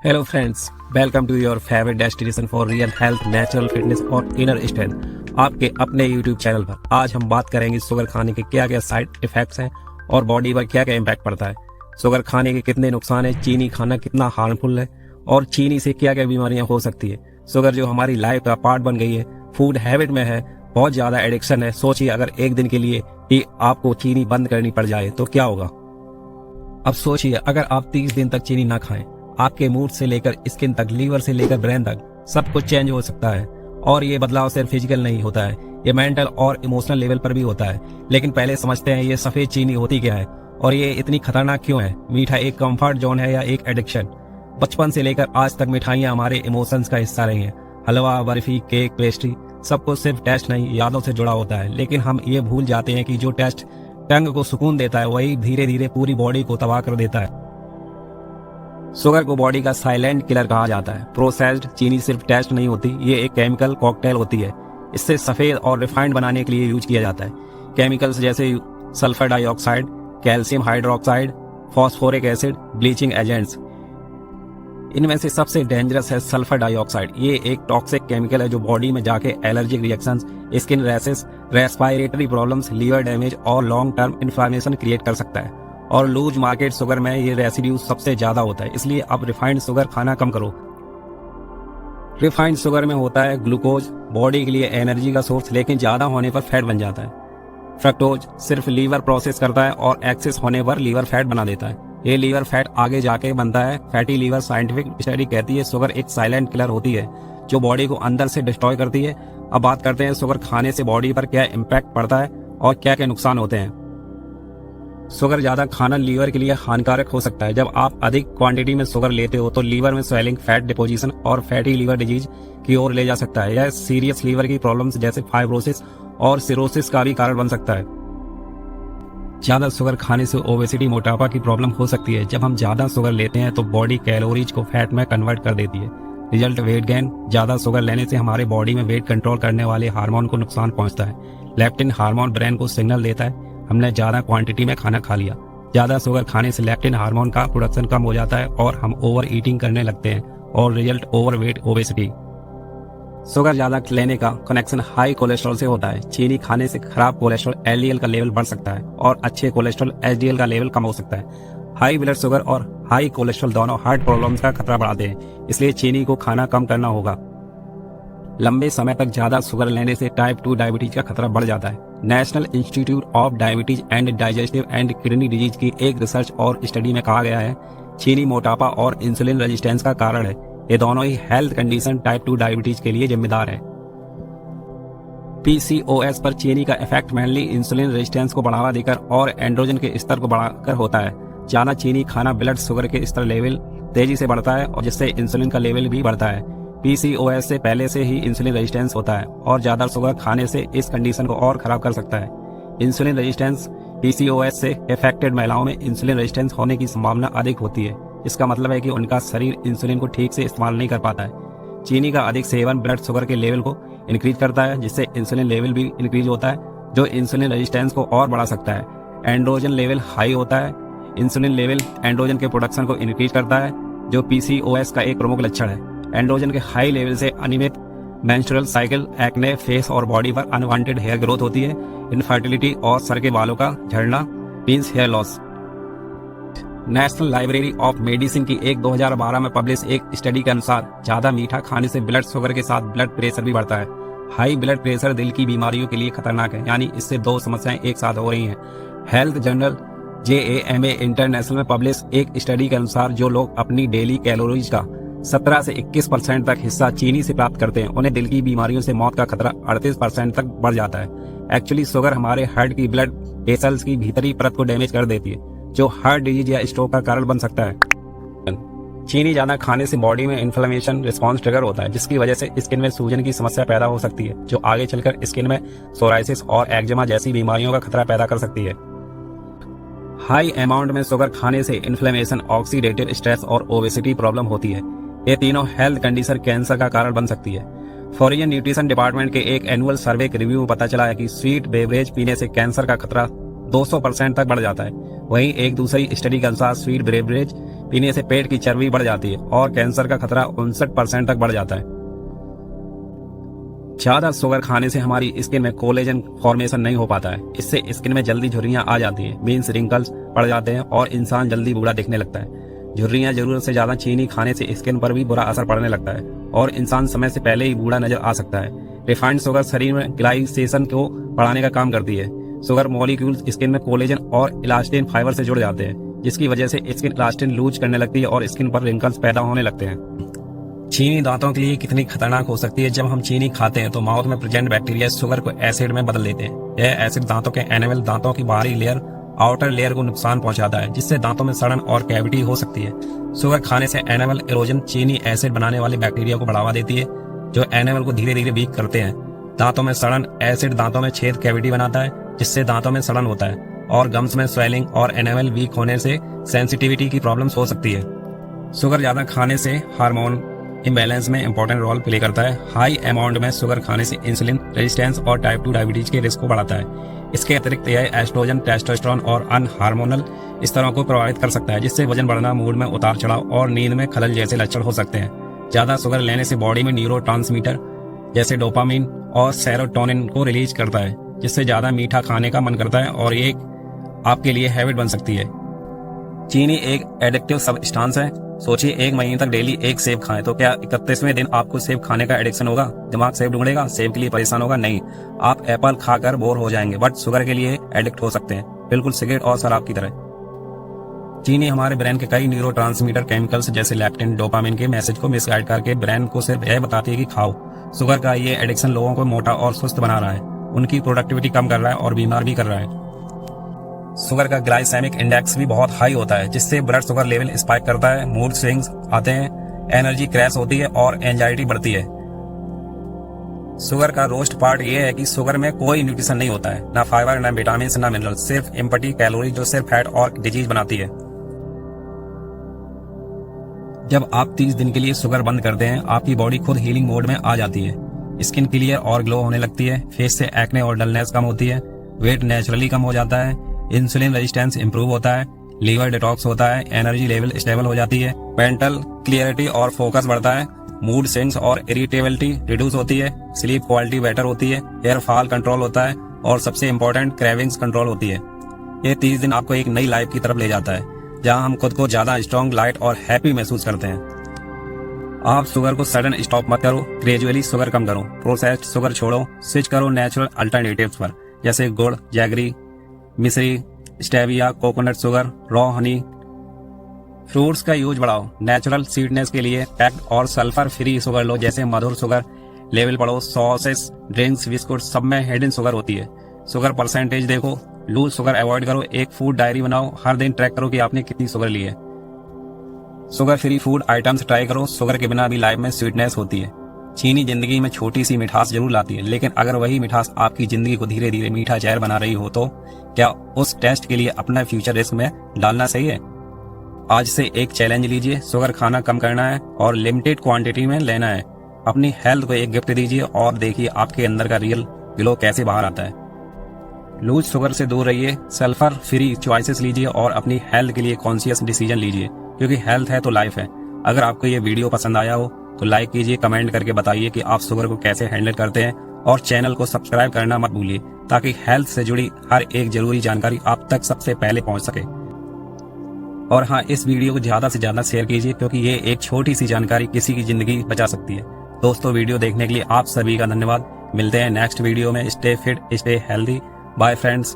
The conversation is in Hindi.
Hello friends, welcome to your favourite destination for real health, natural fitness और इनर स्ट्रेंथ, आपके अपने यूट्यूब चैनल पर। आज हम बात करेंगे शुगर खाने के क्या क्या साइड इफेक्ट्स हैं और बॉडी पर क्या क्या इम्पैक्ट पड़ता है। शुगर खाने के कितने नुकसान है, चीनी खाना कितना हार्मफुल है और चीनी से क्या क्या बीमारियां हो सकती है। शुगर जो हमारी लाइफ का पार्ट बन गई है, फूड हैबिट में है, बहुत ज्यादा एडिक्शन है। सोचिए अगर एक दिन के लिए ही आपको चीनी बंद करनी पड़ जाए तो क्या होगा। अब सोचिए अगर आप 30 दिन तक चीनी ना खाएं, आपके मूड से लेकर स्किन तक, लीवर से लेकर ब्रेन तक सब कुछ चेंज हो सकता है। और ये बदलाव सिर्फ फिजिकल नहीं होता है, ये मेंटल और इमोशनल लेवल पर भी होता है। लेकिन पहले समझते हैं ये सफेद चीनी होती क्या है और ये इतनी खतरनाक क्यों है। मीठा एक कंफर्ट जोन है या एक एडिक्शन? बचपन से लेकर आज तक मिठाइयाँ हमारे इमोशंस का हिस्सा रही हैं। हलवा, बर्फी, केक, पेस्ट्री सब कुछ सिर्फ टेस्ट नहीं, यादों से जुड़ा होता है। लेकिन हम ये भूल जाते हैं कि जो टेस्ट टंग को सुकून देता है वही धीरे धीरे पूरी बॉडी को तबाह कर देता है। शुगर को बॉडी का साइलेंट किलर कहा जाता है। प्रोसेस्ड चीनी सिर्फ टेस्ट नहीं होती, ये एक केमिकल कॉकटेल होती है। इससे सफेद और रिफाइंड बनाने के लिए यूज किया जाता है। केमिकल्स जैसे sulphur dioxide, calcium hydroxide, phosphoric acid, bleaching agents. इनमें से सबसे डेंजरस है सल्फर डाइऑक्साइड। ये एक टॉक्सिक केमिकल है जो बॉडी में जाके allergic reactions, skin rashes, respiratory problems, liver damage और लॉन्ग टर्म इन्फ्लेमेशन क्रिएट कर सकता है। और लूज मार्केट शुगर में ये रेसिड्यू सबसे ज्यादा होता है, इसलिए अब रिफाइंड शुगर खाना कम करो। रिफाइंड शुगर में होता है ग्लूकोज, बॉडी के लिए एनर्जी का सोर्स, लेकिन ज्यादा होने पर फैट बन जाता है। फ्रक्टोज सिर्फ लीवर प्रोसेस करता है और एक्सेस होने पर लीवर फैट बना देता है। ये लीवर फैट आगे जाके बनता है फैटी लीवर। साइंटिफिक स्टडी कहती है शुगर एक साइलेंट किलर होती है जो बॉडी को अंदर से डिस्ट्रॉय करती है। अब बात करते हैं शुगर खाने से बॉडी पर क्या इम्पैक्ट पड़ता है और क्या क्या नुकसान होते हैं। शुगर ज्यादा खाना लीवर के लिए हानिकारक हो सकता है। जब आप अधिक क्वांटिटी में शुगर लेते हो तो लीवर में स्वेलिंग, फैट डिपोजिशन और फैटी लीवर डिजीज की ओर ले जा सकता है। यह सीरियस लीवर की प्रॉब्लम्स जैसे फाइब्रोसिस और सिरोसिस का भी कारण बन सकता है। ज्यादा शुगर खाने से ओबेसिटी, मोटापा की प्रॉब्लम हो सकती है। जब हम ज्यादा शुगर लेते हैं तो बॉडी कैलोरीज को फैट में कन्वर्ट कर देती है। Result weight gain. ज्यादा शुगर लेने से हमारे बॉडी में वेट कंट्रोल करने वाले हार्मोन को नुकसान पहुंचता है। लेप्टिन हार्मोन ब्रेन को सिग्नल देता है हमने ज्यादा क्वांटिटी में खाना खा लिया। ज्यादा शुगर खाने से लेप्टिन हार्मोन का प्रोडक्शन कम हो जाता है और हम ओवर ईटिंग करने लगते हैं और रिजल्ट ओवरवेट, ओबेसिटी। शुगर ज्यादा लेने का कनेक्शन हाई कोलेस्ट्रॉल से होता है। चीनी खाने से खराब कोलेस्ट्रॉल एलडीएल का लेवल बढ़ सकता है और अच्छे कोलेस्ट्रॉल एचडीएल का लेवल कम हो सकता है। हाई ब्लड शुगर और हाई कोलेस्ट्रॉल दोनों हार्ट प्रॉब्लम्स का खतरा बढ़ाते हैं, इसलिए चीनी को खाना कम करना होगा। लंबे समय तक ज्यादा शुगर लेने से टाइप 2 डायबिटीज का खतरा बढ़ जाता है। National institute of diabetes and digestive and kidney disease की एक रिसर्च और स्टडी में कहा गया है चीनी मोटापा और इंसुलिन रेजिस्टेंस का कारण है। ये दोनों ही हेल्थ कंडीशन टाइप 2 डायबिटीज के लिए जिम्मेदार है। पीसीओएस पर चीनी का इफेक्ट मेनली इंसुलिन रेजिस्टेंस को बढ़ावा देकर और एंड्रोजन के स्तर को बढ़ाकर होता है। ज्यादा चीनी खाना ब्लड शुगर के स्तर लेवल तेजी से बढ़ता है और जिससे इंसुलिन का लेवल भी बढ़ता है। पीसीओएस से पहले से ही इंसुलिन रेजिस्टेंस होता है और ज्यादा शुगर खाने से इस कंडीशन को और खराब कर सकता है। इंसुलिन रेजिस्टेंस पीसीओएस से इफेक्टेड महिलाओं में इंसुलिन रेजिस्टेंस होने की संभावना अधिक होती है। इसका मतलब है कि उनका शरीर इंसुलिन को ठीक से इस्तेमाल नहीं कर पाता है। चीनी का अधिक सेवन ब्लड शुगर के लेवल को इंक्रीज करता है, जिससे इंसुलिन लेवल भी इंक्रीज होता है जो इंसुलिन रेजिस्टेंस को और बढ़ा सकता है। एंड्रोजन लेवल हाई होता है। इंसुलिन लेवल एंड्रोजन के प्रोडक्शन को इंक्रीज करता है जो पीसीओएस का एक प्रमुख लक्षण है। एंड्रोजन के हाई लेवल से अनियमित मेंस्ट्रुअल साइकिल, एक्ने, फेस और बॉडी पर अनवांटेड हेयर ग्रोथ होती है। इनफर्टिलिटी और सर के बालों का झड़ना means hair loss. National library of medicine की एक 2012 में पब्लिश एक स्टडी के अनुसार ज्यादा मीठा खाने से ब्लड शुगर के साथ ब्लड प्रेशर भी बढ़ता है। हाई ब्लड प्रेशर दिल की बीमारियों के लिए खतरनाक है, यानी इससे दो समस्याएं एक साथ हो रही हैं। हेल्थ जर्नल JAMA इंटरनेशनल में पब्लिश एक स्टडी के अनुसार जो लोग अपनी डेली कैलोरीज का 17 से 21% तक हिस्सा चीनी से प्राप्त करते हैं उन्हें दिल की बीमारियों से मौत का खतरा 38% तक बढ़ जाता है। एक्चुअली शुगर हमारे हार्ट की ब्लड वेसल्स की भीतरी परत को डैमेज कर देती है जो हार्ट डिजीज या स्ट्रोक का कारण बन सकता है। चीनी ज्यादा खाने से बॉडी में इन्फ्लेमेशन रिस्पॉन्स ट्रिगर होता है जिसकी वजह से स्किन में सूजन की समस्या पैदा हो सकती है जो आगे चलकर स्किन में सोराइसिस और एक्जिमा जैसी बीमारियों का खतरा पैदा कर सकती है। हाई अमाउंट में शुगर खाने से इन्फ्लेमेशन, ऑक्सीडेटिव स्ट्रेस और ओबेसिटी प्रॉब्लम होती है। ये तीनों हेल्थ कंडीशन कैंसर का कारण बन सकती है। फॉरेन न्यूट्रिशन डिपार्टमेंट के एक एनुअल सर्वे के रिव्यू में पता चला है कि स्वीट बेवरेज पीने से कैंसर का खतरा 200% तक बढ़ जाता है। वहीं एक दूसरी स्टडी के अनुसार स्वीट बेवरेज पीने से पेट की चर्बी बढ़ जाती है और कैंसर का खतरा 59% तक बढ़ जाता है। ज्यादा शुगर खाने से हमारी स्किन में कोलेजन फॉर्मेशन नहीं हो पाता है। इससे स्किन में जल्दी झुर्रियां आ जाती हैं, मीन्स रिंकल्स पड़ जाते हैं और इंसान जल्दी बूढ़ा दिखने लगता है। झुर्रियां जरूरत से ज्यादा चीनी खाने से स्किन पर भी बुरा असर पड़ने लगता है और इंसान समय से पहले ही बूढ़ा नजर आ सकता है। रिफाइंड शुगर शरीर में ग्लाइसेशन को बढ़ाने का काम करती है। शुगर मॉलिक्यूल्स स्किन में कोलेजन और इलास्टिन फाइबर से जुड़ जाते हैं, जिसकी वजह से स्किन इलास्टिन लूज करने लगती है और स्किन पर रिंकल्स पैदा होने लगते हैं। चीनी दांतों के लिए कितनी खतरनाक हो सकती है। जब हम चीनी खाते हैं तो माउथ में प्रेजेंट बैक्टीरिया शुगर को एसिड में बदल देते हैं। यह एसिड दांतों के एनामेल, दांतों की बाहरी लेयर, आउटर लेयर को नुकसान पहुंचाता है, जिससे दांतों में सड़न और कैविटी हो सकती है। शुगर खाने से एनामेल इरोजन चीनी एसिड बनाने वाले बैक्टीरिया को बढ़ावा देती है, जो एनामेल को धीरे धीरे वीक करते हैं। दांतों में सड़न, एसिड दांतों में छेद, कैविटी बनाता है, जिससे दांतों में सड़न होता है और गम्स में स्वेलिंग और एनामेल वीक होने से सेंसिटिविटी की प्रॉब्लम्स हो सकती है। शुगर ज्यादा खाने से हार्मोन इम्बैलेंस में इंपॉर्टेंट रोल प्ले करता है। हाई अमाउंट में शुगर खाने से इंसुलिन रेजिस्टेंस और टाइप 2 डायबिटीज के रिस्क को बढ़ाता है। इसके अतिरिक्त यह एस्ट्रोजन, टेस्टोस्टेरोन और अन्य हार्मोनल स्तरों को प्रभावित कर सकता है, जिससे वजन बढ़ना, मूड में उतार चढ़ाव और नींद में खलल जैसे लक्षण हो सकते हैं। ज्यादा शुगर लेने से बॉडी में न्यूरोट्रांसमीटर जैसे डोपामिन और सेरोटोनिन को रिलीज करता है, जिससे ज्यादा मीठा खाने का मन करता है और ये आपके लिए हैबिट बन सकती है। चीनी एक एडिक्टिव सब्सटेंस है। सोचिए, 1 महीने तक डेली एक सेब खाएं तो क्या 31वें दिन आपको सेब खाने का एडिक्शन होगा? दिमाग सेब ढूंढेगा, सेब के लिए परेशान होगा? नहीं, आप एप्पल खाकर बोर हो जाएंगे, बट शुगर के लिए एडिक्ट हो सकते हैं, बिल्कुल सिगरेट और शराब की तरह। चीनी हमारे ब्रेन के कई न्यूरोट्रांसमीटर केमिकल्स जैसे लैप्टिन, डोपामिन के मैसेज को मिसगाइड करके ब्रेन को सिर्फ यह बताती है कि खाओ। शुगर का ये एडिक्शन लोगों को मोटा और सुस्त बना रहा है, उनकी प्रोडक्टिविटी कम कर रहा है और बीमार भी कर रहा है। शुगर का ग्लाइसेमिक इंडेक्स भी बहुत हाई होता है, जिससे ब्लड शुगर लेवल स्पाइक करता है, मूड स्विंग्स आते हैं, एनर्जी क्रैश होती है और एंजाइटी बढ़ती है। शुगर का रोस्ट पार्ट ये है कि शुगर में कोई न्यूट्रिशन नहीं होता है, ना फाइबर, ना विटामिन, ना मिनरल, सिर्फ एम्प्टी कैलोरी जो सिर्फ फैट और डिजीज बनाती है। जब आप 30 दिन के लिए शुगर बंद करते हैं, आपकी बॉडी खुद हीलिंग मोड में आ जाती है। स्किन क्लियर और ग्लो होने लगती है, फेस से एक्ने और डलनेस कम होती है, वेट नेचुरली कम हो जाता है, इंसुलिन रेजिस्टेंस इंप्रूव होता है, लीवर डिटॉक्स होता है, एनर्जी लेवल स्टेबल हो जाती है, मेंटल क्लियरिटी और फोकस बढ़ता है, मूड स्विंग्स और इरिटेबिलिटी रिड्यूस होती है, स्लीप क्वालिटी बेटर होती है, हेयर फॉल कंट्रोल होता है और सबसे इंपॉर्टेंट क्रेविंग्स कंट्रोल होती है। ये 30 दिन आपको एक नई लाइफ की तरफ ले जाता है, जहां हम खुद को ज्यादा स्ट्रॉन्ग, लाइट और हैप्पी महसूस करते हैं। आप शुगर को सडन स्टॉप मत करो, ग्रेजुअली शुगर कम करो, प्रोसेस्ड शुगर छोड़ो, स्विच करो नेचुरल अल्टरनेटिव्स पर, जैसे गुड़, जैगरी, मिश्री, stevia, coconut sugar, raw Honey. Fruits का यूज बढ़ाओ, नेचुरल स्वीटनेस के लिए पैक्ड और सल्फर फ्री शुगर लो, जैसे मधुर शुगर लेवल पढ़ो, सॉसेस, ड्रिंक्स, बिस्कुट सब में हिडन शुगर होती है। शुगर परसेंटेज देखो, लूज शुगर अवॉइड करो, एक फूड डायरी बनाओ, हर दिन ट्रैक करो कि आपने कितनी शुगर ली है। Sugar free food items try करो, शुगर के बिना भी लाइफ में स्वीटनेस होती है। चीनी जिंदगी में छोटी सी मिठास जरूर लाती है, लेकिन अगर वही मिठास आपकी जिंदगी को धीरे धीरे मीठा जहर बना रही हो तो क्या उस टेस्ट के लिए अपना फ्यूचर रिस्क में डालना सही है? आज से एक चैलेंज लीजिए, शुगर खाना कम करना है और लिमिटेड क्वांटिटी में लेना है। अपनी हेल्थ को एक गिफ्ट दीजिए और देखिए आपके अंदर का रियल ग्लो कैसे बाहर आता है। लूज शुगर से दूर रहिए, सल्फर फ्री चॉइसेस लीजिए और अपनी हेल्थ के लिए कॉन्शियस डिसीजन लीजिए, क्योंकि हेल्थ है तो लाइफ है। अगर आपको ये वीडियो पसंद आया हो तो लाइक कीजिए, कमेंट करके बताइए कि आप शुगर को कैसे हैंडल करते हैं और चैनल को सब्सक्राइब करना मत भूलिए, ताकि हेल्थ से जुड़ी हर एक जरूरी जानकारी आप तक सबसे पहले पहुंच सके। और हाँ, इस वीडियो को ज्यादा से ज्यादा शेयर कीजिए, क्योंकि ये एक छोटी सी जानकारी किसी की जिंदगी बचा सकती है। दोस्तों, वीडियो देखने के लिए आप सभी का धन्यवाद। मिलते हैं नेक्स्ट वीडियो में। Stay fit, stay healthy. Bye friends.